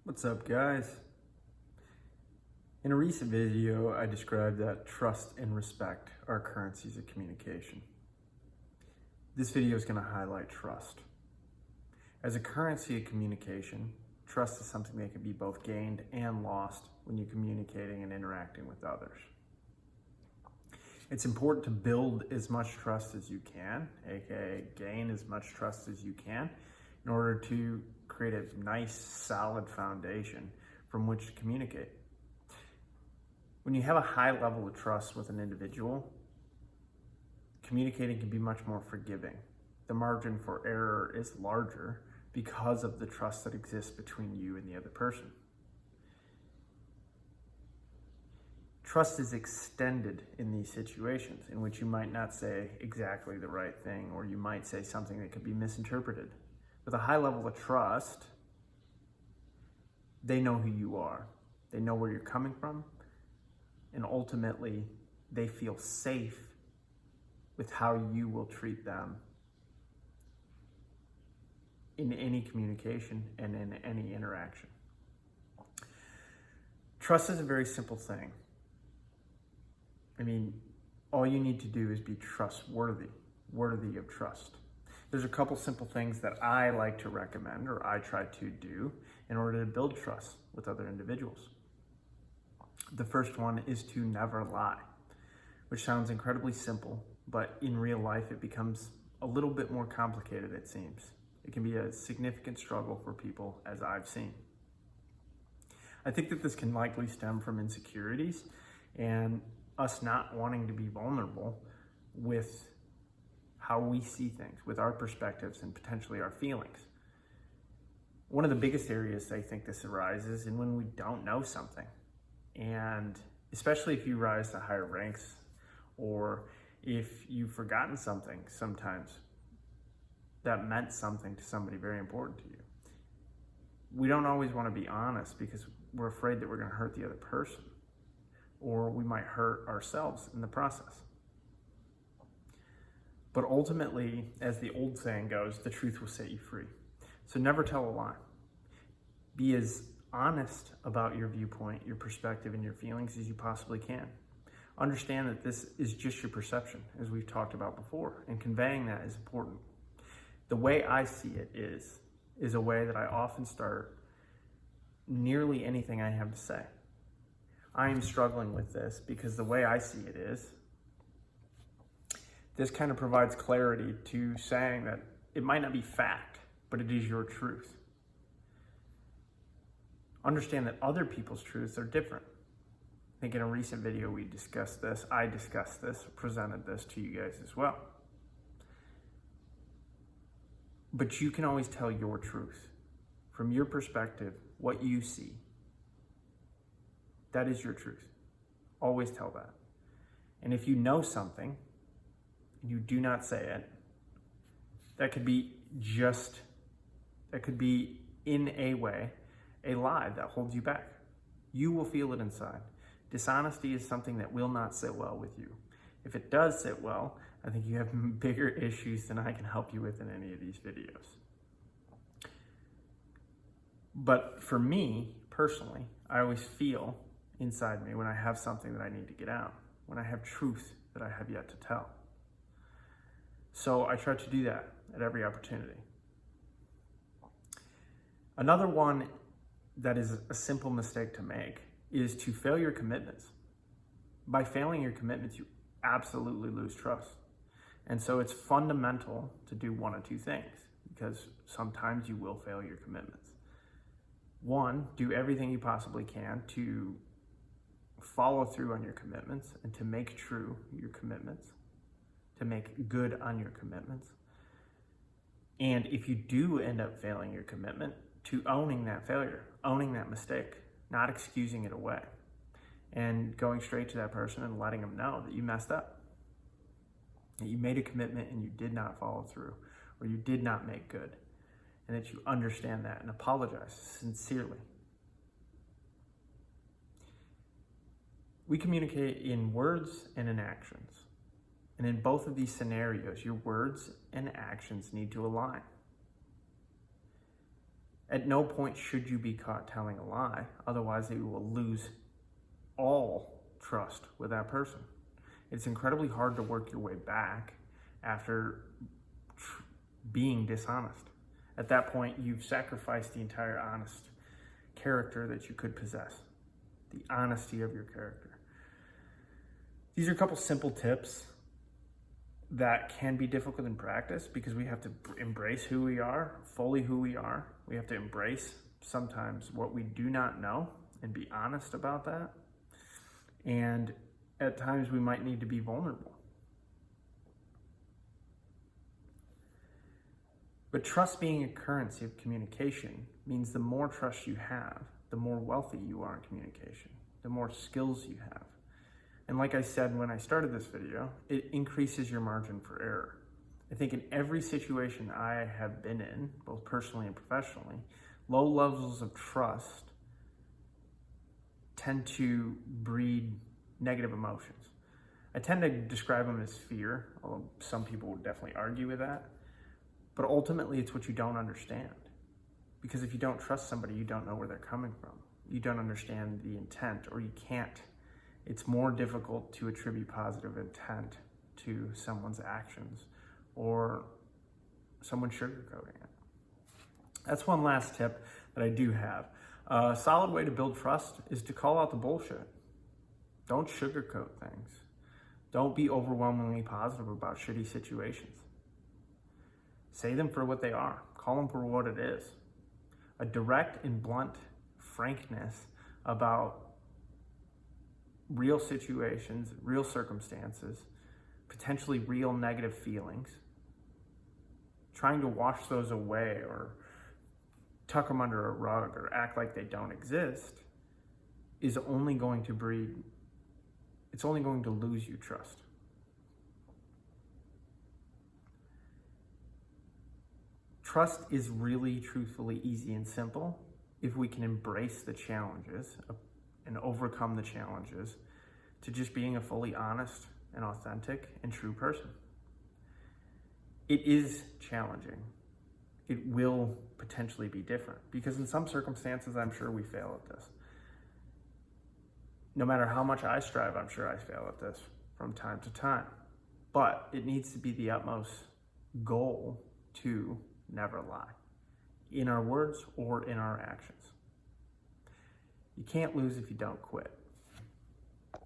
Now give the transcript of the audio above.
What's up, guys? In a recent video, I described that trust and respect are currencies of communication. This video is going to highlight trust. As a currency of communication, trust is something that can be both gained and lost when you're communicating and interacting with others. It's important to build as much trust as you can, aka gain as much trust as you can, in order to create a nice, solid foundation from which to communicate. When you have a high level of trust with an individual, communicating can be much more forgiving. The margin for error is larger because of the trust that exists between you and the other person. Trust is extended in these situations in which you might not say exactly the right thing, or you might say something that could be misinterpreted. With a high level of trust, they know who you are. They know where you're coming from, and ultimately, they feel safe with how you will treat them in any communication and in any interaction. Trust is a very simple thing. All you need to do is be trustworthy, worthy of trust. There's a couple simple things that I like to recommend, or I try to do, in order to build trust with other individuals. The first one is to never lie, which sounds incredibly simple, but in real life it becomes a little bit more complicated, it seems. It can be a significant struggle for people, as I've seen. I think that this can likely stem from insecurities and us not wanting to be vulnerable with how we see things, with our perspectives and potentially our feelings. One of the biggest areas I think this arises in when we don't know something. And especially if you rise to higher ranks, or if you've forgotten something sometimes that meant something to somebody very important to you. We don't always want to be honest because we're afraid that we're going to hurt the other person, or we might hurt ourselves in the process. But ultimately, as the old saying goes, the truth will set you free. So never tell a lie. Be as honest about your viewpoint, your perspective, and your feelings as you possibly can. Understand that this is just your perception, as we've talked about before, and conveying that is important. The way I see it is a way that I often start nearly anything I have to say. I am struggling with this because the way I see it is, this kind of provides clarity to saying that it might not be fact, but it is your truth. Understand that other people's truths are different. I think in a recent video I discussed this, presented this to you guys as well. But you can always tell your truth. From your perspective, what you see, that is your truth. Always tell that. And if you know something, and you do not say it, that could be in a way, a lie that holds you back. You will feel it inside. Dishonesty is something that will not sit well with you. If it does sit well, I think you have bigger issues than I can help you with in any of these videos. But for me, personally, I always feel inside me when I have something that I need to get out, when I have truth that I have yet to tell. So I try to do that at every opportunity. Another one that is a simple mistake to make is to fail your commitments. By failing your commitments, you absolutely lose trust. And so it's fundamental to do one of two things, because sometimes you will fail your commitments. One, do everything you possibly can to follow through on your commitments and to make true your commitments, to make good on your commitments. And if you do end up failing your commitment, to owning that failure, owning that mistake, not excusing it away, and going straight to that person and letting them know that you messed up, that you made a commitment and you did not follow through, or you did not make good, and that you understand that and apologize sincerely. We communicate in words and in actions. And in both of these scenarios, your words and actions need to align. At no point should you be caught telling a lie, otherwise you will lose all trust with that person. It's incredibly hard to work your way back after being dishonest. At that point, you've sacrificed the entire honest character that you could possess, the honesty of your character. These are a couple simple tips that can be difficult in practice because we have to embrace who we are, fully who we are. We have to embrace sometimes what we do not know and be honest about that. And at times we might need to be vulnerable. But trust being a currency of communication means the more trust you have, the more wealthy you are in communication, the more skills you have. And like I said when I started this video, it increases your margin for error. I think in every situation I have been in, both personally and professionally, low levels of trust tend to breed negative emotions. I tend to describe them as fear, although some people would definitely argue with that. But ultimately, it's what you don't understand. Because if you don't trust somebody, you don't know where they're coming from. You don't understand the intent, or you can't. It's more difficult to attribute positive intent to someone's actions or someone sugarcoating it. That's one last tip that I do have. A solid way to build trust is to call out the bullshit. Don't sugarcoat things. Don't be overwhelmingly positive about shitty situations. Say them for what they are. Call them for what it is. A direct and blunt frankness about real situations, real circumstances, potentially real negative feelings. Trying to wash those away or tuck them under a rug or act like they don't exist is only going to it's only going to lose you trust. Trust is really, truthfully easy and simple if we can embrace the challenges and overcome the challenges to just being a fully honest and authentic and true person. It is challenging. It will potentially be different because in some circumstances, I'm sure we fail at this. No matter how much I strive, I'm sure I fail at this from time to time. But it needs to be the utmost goal to never lie, in our words or in our actions. You can't lose if you don't quit.